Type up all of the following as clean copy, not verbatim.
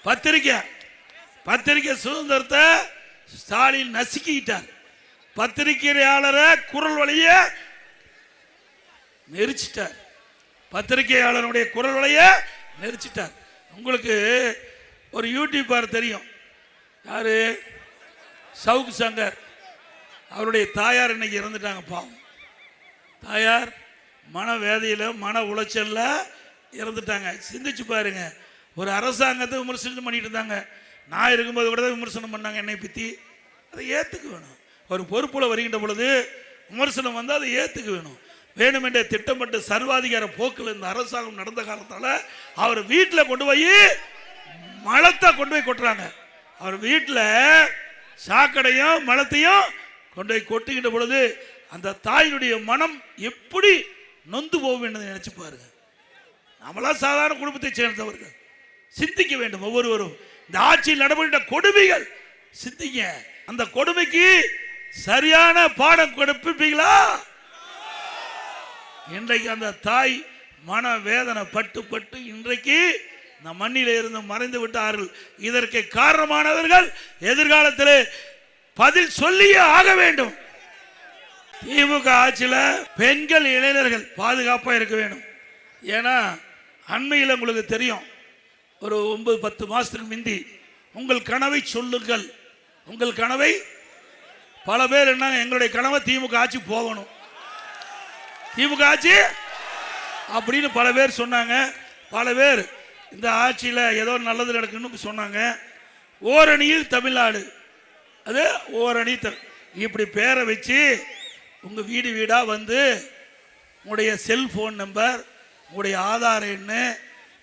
பத்திரிக்கை சுதந்திரத்தை ஸ்டாலின் நசுக்கிட்டார். பத்திரிகையாளரை குரல் வழிய நெரிச்சிட்டார். பத்திரிகையாளருடைய குரல் வழிய நெரிச்சிட்டார். உங்களுக்கு ஒரு யூடியூபர் தெரியும், யாரு? சவுக் சங்கர். அவருடைய தாயார் இன்னைக்கு இறந்துட்டாங்க. பாவம், தாயார் மனவேதையில் மன உளைச்சல்ல இறந்துட்டாங்க. சிந்திச்சு பாருங்க. ஒரு அரசாங்கத்தை விமர்சனம் பண்ணிட்டு இருந்தாங்க. நான் இருக்கும்போது கூட தான் விமர்சனம் பண்ணாங்க என்னை பற்றி. அதை ஏற்றுக்க வேணும். ஒரு பொறுப்புல வருகின்ற பொழுது விமர்சனம் வந்தால் அதை ஏற்றுக்க வேணும். வேணுமென்றே திட்டமிட்டு சர்வாதிகார போக்கில் இந்த அரசாங்கம் நடந்த காலத்தால் அவர் வீட்டில் கொண்டு போய் மலத்தை கொண்டு போய் கொட்டுறாங்க. அவர் வீட்டில் சாக்கடையும் மலத்தையும் கொண்டு போய் கொட்டுகின்ற பொழுது அந்த தாயினுடைய மனம் எப்படி நொந்து போகும் என்று நினைச்சு பாருங்க. நம்மளாம் சாதாரண குடும்பத்தை சேர்ந்தவர்கள், சிந்திக்க வேண்டும். ஒவ்வொருவரும் இந்த ஆட்சியில் நடைபெற்ற கொடுமைகள் சிந்திங்க. அந்த கொடுமைக்கு சரியான பாடம் கொடுப்பீங்களா? இன்றைக்கு அந்த தாய் மன வேதனை பட்டு இன்றைக்கு இந்த மண்ணில இருந்து மறைந்து விட்டார்கள். இதற்கு காரணமானவர்கள் எதிர்காலத்தில் பதில் சொல்லியே ஆக வேண்டும். திமுக ஆட்சியில் பெண்கள் இளைஞர்கள் பாதுகாப்பாக இருக்க வேண்டும். ஏன்னா அண்மையில் உங்களுக்கு தெரியும், ஒரு 9-10 மாசத்துக்கு முந்தி உங்கள் கனவை சொல்லுங்கள், உங்கள் கனவை. பல பேர் என்ன, எங்களுடைய கனவை திமுக ஆட்சி போகணும், திமுக ஆட்சி அப்படின்னு பல பேர் சொன்னாங்க. பல பேர் இந்த ஆட்சியில் ஏதோ நல்லது நடக்குன்னு சொன்னாங்க. ஓரணியில் தமிழ்நாடு, அது ஓரணி இப்படி பேரை வச்சு உங்கள் வீடு வீடாக வந்து உங்களுடைய செல்ஃபோன் நம்பர், உங்களுடைய ஆதார் எண்,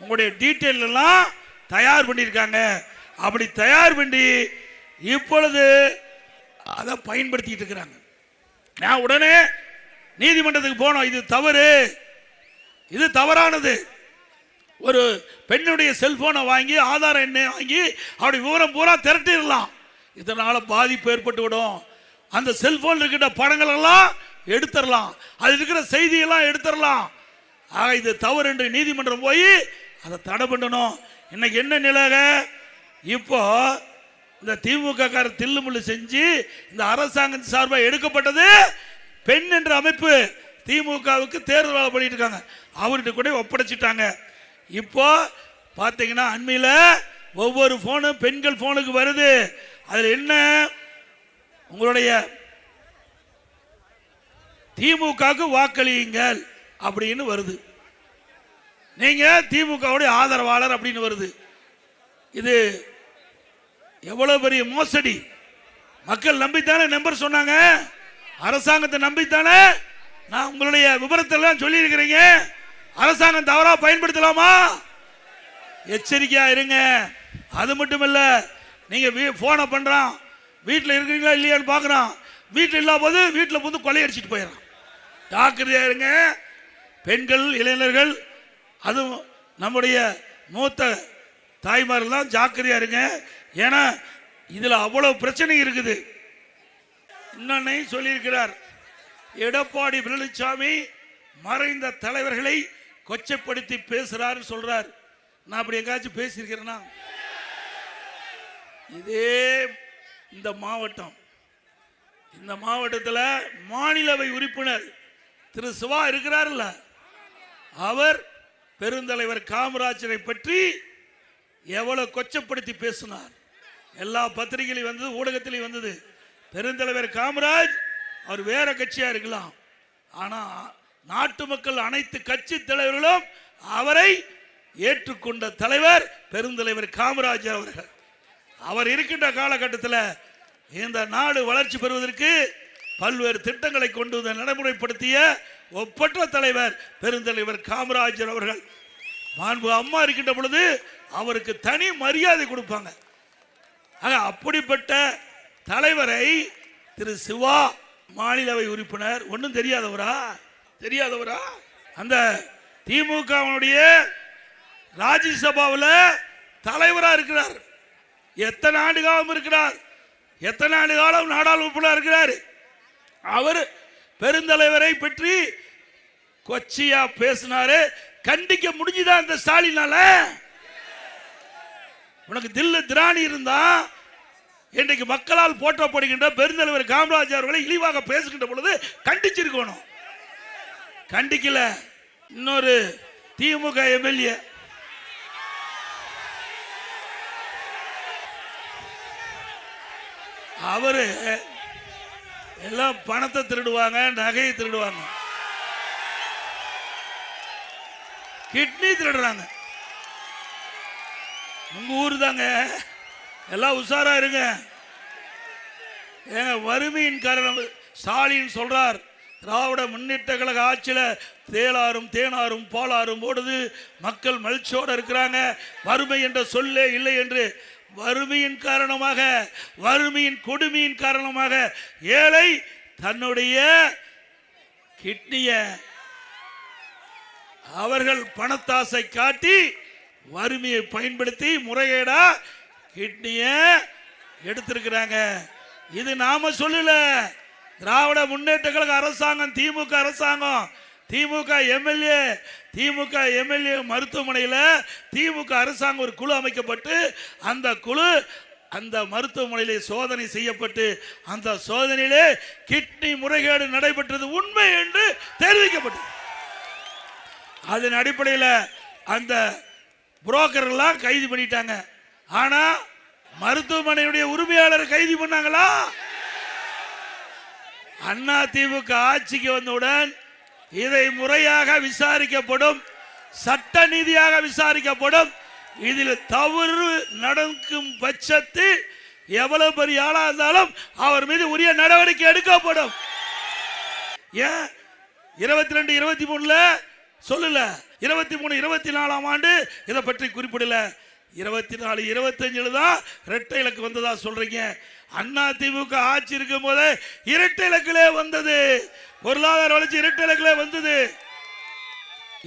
உங்களுடைய டீட்டெயில் எல்லாம் தயார் பண்ணியிருக்காங்க. அப்படி தயார் பண்ணி இப்பொழுது அதை பயன்படுத்திட்டு இருக்கிறாங்க. நான் உடனே நீதிமன்றத்துக்கு போனோம். இது தவறு, இது தவறானது. ஒரு பெண்ணுடைய செல்போனை வாங்கி ஆதார் எண்ணை வாங்கி அப்படி விவரம் பூரா திரட்டிடலாம். இதனால பாதிப்பு ஏற்பட்டு விடும். அந்த செல்போன் இருக்கிற படங்கள் எல்லாம் எடுத்துடலாம், அது இருக்கிற செய்தியெல்லாம் எடுத்துடலாம். ஆக இது தவறு என்று நீதிமன்றம் போய் அதை தடை பண்ணணும். இன்னைக்கு என்ன நிலைக? இப்போ இந்த திமுக காரர் தில்லுமுள்ளு செஞ்சு இந்த அரசாங்கம் சார்பாக எடுக்கப்பட்டது பெண் என்ற அமைப்பு திமுகவுக்கு தேர்தல் வேலை பண்ணிட்டு இருக்காங்க. அவர்கிட்ட கூட ஒப்படைச்சிட்டாங்க. இப்போ பார்த்தீங்கன்னா அண்மையில் ஒவ்வொரு போனும் பெண்கள் போனுக்கு வருது. அதில் என்ன, உங்களுடைய திமுகவுக்கு வாக்களியுங்கள் அப்படின்னு வருது. நீங்க திமுகவுடைய ஆதரவாளர் அப்படின்னு வருது. இது எவ்வளவு பெரிய மோசடி! மக்கள் நம்பித்தானே நம்பர் சொன்னாங்க, அரசாங்கத்தை நம்பித்தானே. நான் உங்களுடைய விபரத்தெல்லாம் சொல்லி இருக்கிறீங்க. அரசாங்கம் தவறா பயன்படுத்தலாமா? எச்சரிக்கையா இருங்க. அது மட்டும் இல்ல, நீங்க போனை பண்றான், வீட்டில் இருக்கிறீங்களா இல்லையான்னு பாக்குறான். வீட்டில் இல்லாத போது வீட்டில் வந்து கொள்ளையடிச்சிட்டு போயிடறான். ஜாக்கிரதையா இருங்க பெண்கள், இளைஞர்கள், அதுவும் நம்முடைய மூத்த தாய்மாரெல்லாம் ஜாக்கிரதையா இருங்க. ஏன்னா இதுல அவ்வளவு பிரச்சனை இருக்குது. இன்னொன்னு சொல்லியிருக்கிறார், எடப்பாடி பழனிசாமி மறைந்த தலைவர்களை கொச்சைப்படுத்தி பேசுறாரு சொல்றார். நான் அப்படி எங்காச்சும் பேசியிருக்கிறேன்னா? இதே இந்த மாவட்டம், இந்த மாவட்டத்தில் மாநிலவை உறுப்பினர் திரு சிவா இருக்கிறார்ல, அவர் பெருந்தலைவர் காமராஜரை பற்றி எவ்வளவு கொச்சப்படுத்தி பேசினார். எல்லா பத்திரிகையிலும் வந்தது, ஊடகத்திலையும் வந்தது. பெருந்தலைவர் காமராஜ் அவர் வேற கட்சியா இருக்கலாம், ஆனா நாட்டு மக்கள் அனைத்து கட்சி தலைவர்களும் அவரை ஏற்றுக்கொண்ட தலைவர் பெருந்தலைவர் காமராஜர் அவர்கள். அவர் இருக்கின்ற காலகட்டத்தில் இந்த நாடு வளர்ச்சி பெறுவதற்கு பல்வேறு திட்டங்களை கொண்டு வந்து நடைமுறைப்படுத்திய ஒப்பற்ற தலைவர் பெருந்தலைவர் காமராஜர் அவர்கள். மாண்பு அம்மா இருக்கின்ற பொழுது அவருக்கு தனி மரியாதை கொடுப்பாங்க. அப்படிப்பட்ட தலைவரை திரு சிவா மாநிலவை உறுப்பினர் ஒன்றும் தெரியாதவரா? அந்த திமுகவுடைய ராஜ்யசபாவில் தலைவராக இருக்கிறார். எத்தனை ஆண்டு காலம் இருக்கிறார், எத்தனை ஆண்டு காலம் நாடாளுமன்ற இருக்கிறார். அவர் பெருந்தலைவரை பற்றி கொச்சியா பேசினாரு. கண்டிக்க முடிஞ்சுதான் இந்த ஸ்டாலினால? உனக்கு தில்லு திராணி இருந்தா இன்றைக்கு மக்களால் போற்றப்படுகின்ற பெருந்தலைவர் காமராஜ் அவர்களை இழிவாக பேசுகின்ற பொழுது கண்டிச்சிருக்கணும். கண்டிக்கல. இன்னொரு திமுக எம்எல்ஏ அவரு எல்லாம் பணத்தை திருடுவாங்க, நகையை திருடுவாங்க, கிட்னி திருடுறாங்க. உங்க ஊர் தாங்க, எல்லாம் உஷாரா இருங்க. வறுமையின் காரணம் ஸ்டாலின் சொல்றார், திராவிட முன்னேற்ற கழக ஆட்சியில தேளாரும் தேனாரும் பாலாரும் ஓடுது, மக்கள் மகிழ்ச்சியோடு இருக்கிறாங்க, வறுமை என்ற சொல்லே இல்லை என்று. வறுமையின் காரணமாக, வறுமையின் கொடுமையின் காரணமாக ஏழை தன்னுடைய கிட்னிய அவர்கள் பணத்தாசை காட்டி வறுமையை பயன்படுத்தி முறைகேடா கிட்னிய எடுத்திருக்கிறாங்க. இது நாம சொல்லல, திராவிட முன்னேற்ற கழக அரசாங்கம், திமுக அரசாங்கம், திமுக எம்எல்ஏ மருத்துவமனையில் திமுக அரசாங்கம் ஒரு குழு அமைக்கப்பட்டு அந்த குழு அந்த மருத்துவமனையிலே சோதனை செய்யப்பட்டு அந்த சோதனையிலே கிட்னி முறைகேடு நடைபெற்றது உண்மை என்று தெரிவிக்கப்பட்டது. அதன் அடிப்படையில் அந்த புரோக்கர்லாம் கைது பண்ணிட்டாங்க. ஆனா மருத்துவமனையுடைய உரிமையாளர் கைது பண்ணாங்களா? அண்ணா திமுக ஆட்சிக்கு வந்தவுடன் இதை முறையாக விசாரிக்கப்படும், சட்ட நீதியாக விசாரிக்கப்படும். இதில் தவறு நடக்கும் பட்சத்தில் எவ்வளவு பெரிய ஆளா இருந்தாலும் அவர் மீது உரிய நடவடிக்கை எடுக்கப்படும். ஏன் 22, 23 சொல்லல, 23, 24 ஆண்டு இதை பற்றி குறிப்பிடல, 24, 25 தான் இரட்டை இலக்கு வந்ததா சொல்றீங்க. அண்ணா திமுக ஆட்சி இருக்கும் போது இரட்டை இலக்கிலே வந்தது, பொருளாதார வளர்ச்சி இரட்டை இலக்கிலே வந்தது.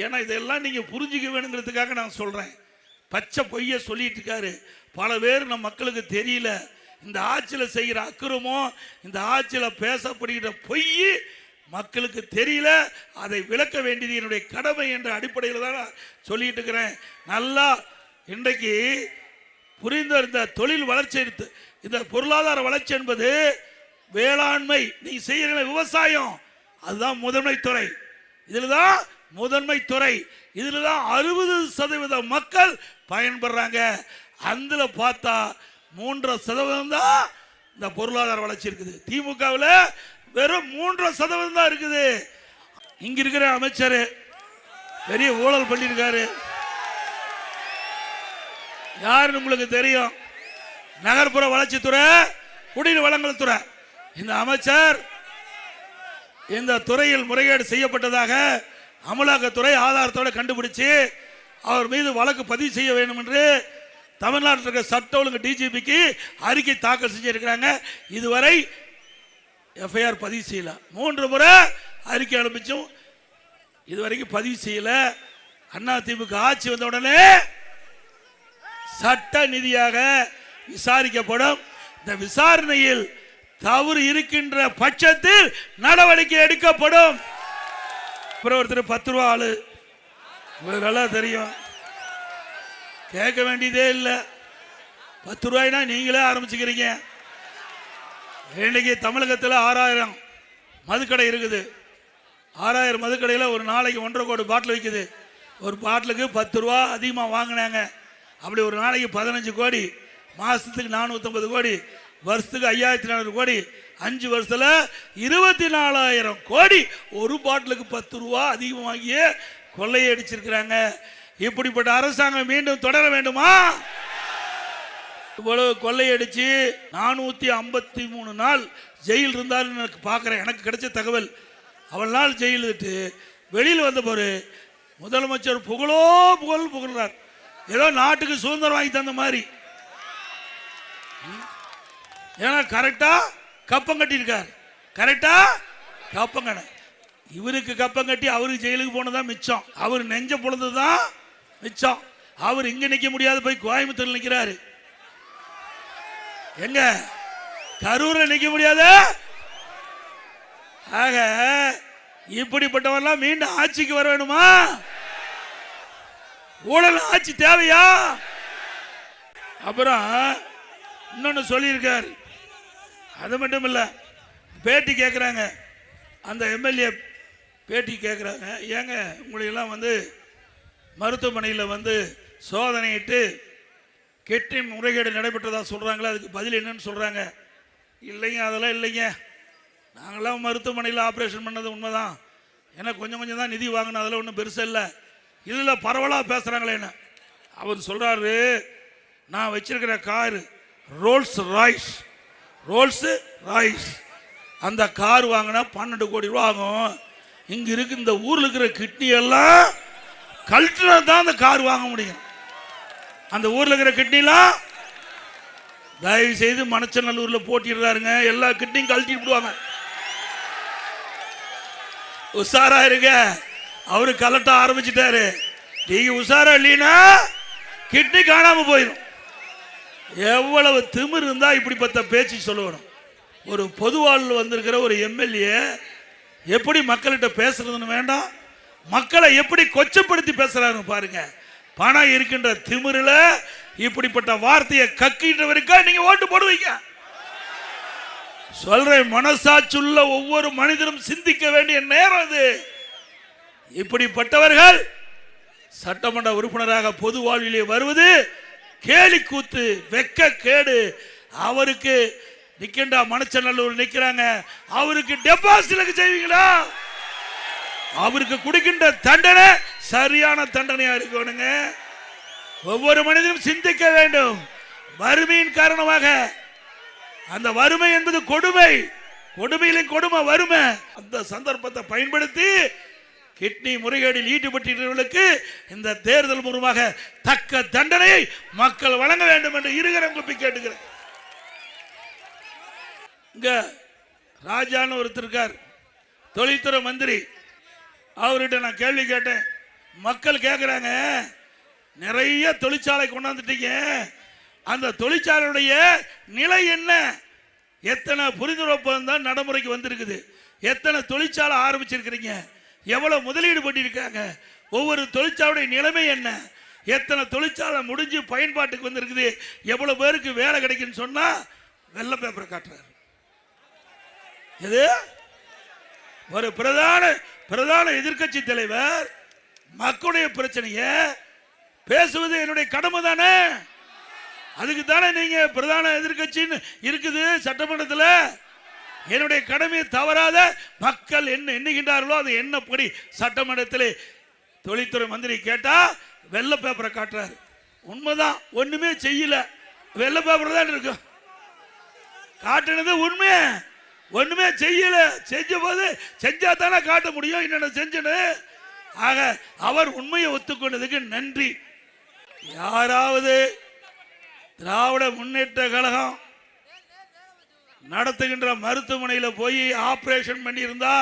ஏன்னா இதெல்லாம் நீங்க புரிஞ்சுக்க வேணுங்கிறதுக்காக நான் சொல்றேன். பச்சை பொய்ய சொல்லிட்டு இருக்காரு பல பேர், நம்ம மக்களுக்கு தெரியல. இந்த ஆட்சியில் செய்கிற அக்கிரமம், இந்த ஆட்சியில் பேசப்படுகிற பொய் மக்களுக்கு தெரியல. அதை விளக்க வேண்டியது என்னுடைய கடமை என்ற அடிப்படையில் தான் நான் சொல்லிட்டு இருக்கிறேன். நல்லா இன்றைக்கு புரிந்த இந்த தொழில் வளர்ச்சி, இந்த பொருளாதார வளர்ச்சி என்பது வேளாண்மை, நீ செய்கிற விவசாயம், அதுதான் முதன்மை துறை. இதில் தான் முதன்மை துறை, இதில் தான் 60% மக்கள் பயன்படுறாங்க. அதில் பார்த்தா 3% தான் இந்த பொருளாதார வளர்ச்சி இருக்குது. திமுகவில் வெறும் 3% தான் இருக்குது. இங்க இருக்கிற அமைச்சர் பெரிய ஊழல் பண்ணியிருக்காரு. யாருன்னு உங்களுக்கு தெரியும்? நகர்ப்புற வளர்ச்சித்துறை, குடிநீர் வழங்கல் துறை. இந்த அமைச்சர் இந்த துறையில் முறைகேடு செய்யப்பட்டதாக அமலாக்கத்துறை ஆதாரத்தோடு கண்டுபிடிச்சு அவர் மீது வழக்கு பதிவு செய்ய வேண்டும் என்று தமிழ்நாட்டில் இருக்க சட்ட ஒழுங்கு டிஜிபிக்கு அறிக்கை தாக்கல் செஞ்சிருக்கிறாங்க. இதுவரை எஃப்ஐஆர் பதிவு செய்யல. 3 முறை அறிக்கை அனுப்பிச்சும் இதுவரைக்கும் பதிவு செய்யல. அண்ணா திமுக ஆட்சி வந்த உடனே சட்ட நீதியாக விசாரிக்கப்படும். இந்த விசாரணையில் தவறு இருக்கின்ற பட்சத்தில் நடவடிக்கை எடுக்கப்படும். ஒருத்தர் 10 ரூபா ஆளு, உங்களுக்கு நல்லா தெரியும், கேட்க வேண்டியதே இல்லை. 10 ரூபாய்னா நீங்களே ஆரம்பிச்சுக்கிறீங்க. இன்னைக்கு தமிழகத்தில் 6000 மதுக்கடை இருக்குது. 6000 மதுக்கடையில் ஒரு நாளைக்கு 1.5 கோடி பாட்டில் விற்குது. ஒரு பாட்டிலுக்கு 10 ரூபா அதிகமாக வாங்கினாங்க. அப்படி ஒரு நாளைக்கு 15 கோடி, மாசத்துக்கு 450 கோடி, வருஷத்துக்கு 5400 கோடி, 5 வருஷத்துல 24000 கோடி ஒரு பாட்டிலுக்கு 10 ரூபா அதிகம் வாங்கிய கொள்ளையை அடிச்சிருக்கிறாங்க. இப்படிப்பட்ட அரசாங்கம் மீண்டும் தொடர வேண்டுமா? இவ்வளவு கொள்ளையடிச்சு 453 நாள் ஜெயில் இருந்தாலும் எனக்கு பார்க்குறேன். எனக்கு கிடைச்ச தகவல், அவள் நாள் ஜெயில் விட்டு வெளியில் வந்த போது முதலமைச்சர் புகழ்றார். ஏதோ நாட்டுக்கு சுதந்திரம் வாங்கி தந்த மாதிரி. ஏன்னா கரெக்டா கப்பம் கட்டியிருக்கார். கரெக்டா கப்பம் கட்ட, இவருக்கு கப்பம் கட்டி அவருக்கு ஜெயிலுக்கு போனதான் மிச்சம். அவர் நெஞ்ச பொழுதுதான் மிச்சம். அவர் இங்க நிக்க முடியாது, போய் கோயம்புத்தூர் நிற்கிறாரு. எங்க கரூர்ல நிக்க முடியாது. ஆக இப்படிப்பட்டவரெல்லாம் மீண்டும் ஆட்சிக்கு வர வேணுமா? ஊழல் ஆட்சி தேவையா? அப்புறம் இன்னொன்னு சொல்லியிருக்கார். அது மட்டும் இல்லை, பேட்டி கேட்குறாங்க, அந்த எம்எல்ஏ பேட்டி கேட்குறாங்க, ஏங்க உங்களையெல்லாம் மருத்துவமனையில் சோதனையிட்டு கிட்னி முறைகேடு நடைபெற்றதா சொல்கிறாங்களா, அதுக்கு பதில் என்னன்னு சொல்கிறாங்க. இல்லைங்க, அதெல்லாம் இல்லைங்க, நாங்களாம் மருத்துவமனையில் ஆப்ரேஷன் பண்ணது உண்மைதான், எனக்கு கொஞ்சம் கொஞ்சம் தான் நிதி வாங்கினோம், அதெல்லாம் ஒன்றும் பெருசு இல்லை, இதில் பரவலாக பேசுகிறாங்களே என்ன. அவர் சொல்கிறாரு, நான் வச்சிருக்கிற கார் ரோல்ஸ் ராய்ஸ், அந்த கார் வாங்கினா 12 கோடி ரூபா ஆகும், இங்கே இருக்கு இந்த ஊரில் இருக்கிற கிட்னி எல்லாம் கழட்டினா தான் அந்த கார் வாங்க முடியும். அந்த ஊரில் இருக்கிற கிட்னிலாம் தயவு செய்து மணச்சநல்லூரில் போட்டிடுறாருங்க, எல்லா கிட்னியும் கழட்டி விடுவாங்க. உஷாரா இருங்க, அவரு கலட்ட ஆரம்பிச்சுட்டாரு. நீங்க உஷாரா இல்லைன்னா கிட்னி காணாம போயிடும். எவ்வளவு திமிர் இருந்தா இப்படிப்பட்ட பேச்சு சொல்லணும். ஒரு பொதுவாழ்வு வந்திருக்கிற ஒரு எம்எல்ஏ எப்படி மக்கள்கிட்ட பேசுறதுன்னு வேண்டாம், மக்களை எப்படி கொச்சப்படுத்தி பேசுறாரு பாருங்க. பணம் இருக்கின்ற திமிரில் இப்படிப்பட்ட வார்த்தையை கக்கின்றவருக்கா நீங்க ஓட்டு போடுவீங்க? சொல்றேன், மனசாட்சியுள்ள ஒவ்வொரு மனிதனும் சிந்திக்க வேண்டிய நேரம் இது. இப்படிப்பட்டவர்கள் சட்டமன்ற உறுப்பினராக பொது வாழ்விலே வருவது கேலி கூத்து, வெக்க கேடு. அவருக்கு நிக்கின்றா மணச்சநல்லூர் நிக்கிறாங்க, அவருக்கு டெபாசிட் செய்வீங்களா? அவருக்கு கொடுக்கின்ற தண்டனை சரியான தண்டனையா இருக்கணுங்க. ஒவ்வொரு மனிதனும் சிந்திக்க வேண்டும். வறுமையின் காரணமாக, அந்த வறுமை என்பது கொடுமை, கொடுமையிலும் கொடுமை வறுமை. அந்த சந்தர்ப்பத்தை பயன்படுத்தி கிட்னி முறைகேடில் ஈடுபட்டவர்களுக்கு இந்த தேர்தல் மூலமாக தக்க தண்டனையை மக்கள் வழங்க வேண்டும் என்று இருகரம் கூப்பி கேட்டுக்கிறேன். இங்க ராஜான்னு ஒருத்தர் இருக்கார், தொழில்துறை மந்திரி. அவர்கிட்ட நான் கேள்வி கேட்டேன். மக்கள் கேட்குறாங்க, நிறைய தொழிற்சாலை கொண்டாந்துட்டீங்க, அந்த தொழிற்சாலையுடைய நிலை என்ன? எத்தனை புரிந்துணர்வு ஒப்பந்தம் நடைமுறைக்கு வந்திருக்குது, எத்தனை தொழிற்சாலை ஆரம்பிச்சிருக்கிறீங்க, எவ்வளவு முதலீடு பண்ணியிருக்காங்க, ஒவ்வொரு தொழிற்சாலையுடைய நிலைமை என்ன, எத்தனை தொழிற்சாலை முடிஞ்சு பயன்பாட்டுக்கு வந்திருக்குது, எவ்வளவு பேருக்கு வேலை கிடைக்குன்னு சொன்னா வெள்ளை பேப்பரை காட்டுறாரு. இது ஒரு பிரதான எதிர்கட்சி தலைவர் மக்களுடைய பிரச்சனைய பேசுவது என்னுடைய கடமை தானே. அதுக்கு தானே நீங்க பிரதான எதிர்கட்சின்னு இருக்குது சட்டமன்றத்தில். என்னுடைய கடமையை தவறாத மக்கள் என்ன எண்ணுகின்றார்களோ அது என்னப்படி சட்டமன்றத்தில் தொழில்துறை மந்திரி கேட்டா வெள்ளை பேப்பரை காட்டுறாரு. உண்மைதான், ஒண்ணுமே செய்யல, வெள்ளை பேப்பர் தான் இருக்கும். காட்டுனது உண்மை, ஒண்ணுமே செய்யல. செஞ்ச போது செஞ்சா தானே காட்ட முடியும் என்னென்ன செஞ்சனு. ஆக அவர் உண்மையை ஒத்துக்கொண்டதுக்கு நன்றி. யாராவது திராவிட முன்னேற்ற கழகம் நடத்துகின்ற மருத்துவமனையில் போய் ஆபரேஷன் பண்ணி இருந்தா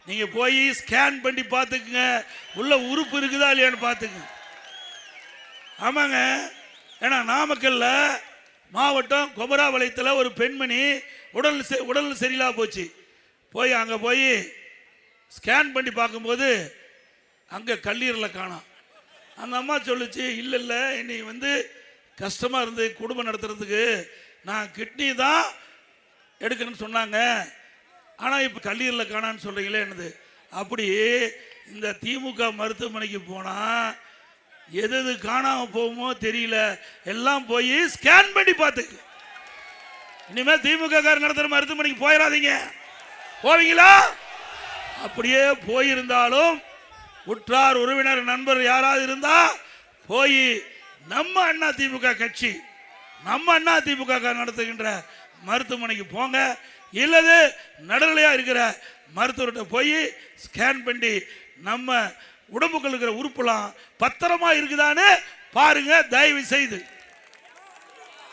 நீங்க போய் ஸ்கேன் பண்ணி பார்த்துக்குங்க, உள்ள உறுப்பு இருக்குதா இல்லையான்னு பார்த்துங்க. ஆமாங்க, ஏன்னா நாமக்கல்ல மாவட்டம் கொமராபாளையத்தில் ஒரு பெண்மணி உடல் சரியில்லா போச்சு. அங்கே போய் ஸ்கேன் பண்ணி பார்க்கும்போது அங்கே கல்லீரலை காணோம். அந்த அம்மா சொல்லுச்சு, இல்லை என்னை கஷ்டமாக இருந்து குடும்பம் நடத்துறதுக்கு நான் கிட்னி தான் எடுக்கணும்னு சொன்னாங்க, ஆனால் இப்போ கல்லீரலை காணான்னு சொல்கிறீங்களே என்னது. அப்படி இந்த திமுக மருத்துவமனைக்கு போனால் எது காணாமல் போகுமோ தெரியல, எல்லாம் போய் ஸ்கேன் பண்ணி பார்த்துக்கு. இனிமேல் திமுக காரர் நடத்துகிற மருத்துவமனைக்கு போயிடாதீங்க. போவீங்களா? அப்படியே போயிருந்தாலும் உற்றார் உறவினர் நண்பர் யாராவது இருந்தா போய் நம்ம அண்ணா திமுக கட்சி, நம்ம அண்ணா திமுக நடத்துகின்ற மருத்துவமனைக்கு போங்க. இல்லது நடுநிலையா இருக்கிற மருத்துவர்கிட்ட போய் ஸ்கேன் பண்ணி நம்ம உடம்புக்குள்ள இருக்கிற உறுப்புலாம் பத்திரமா இருக்குதான்னு பாருங்க தயவு செய்து.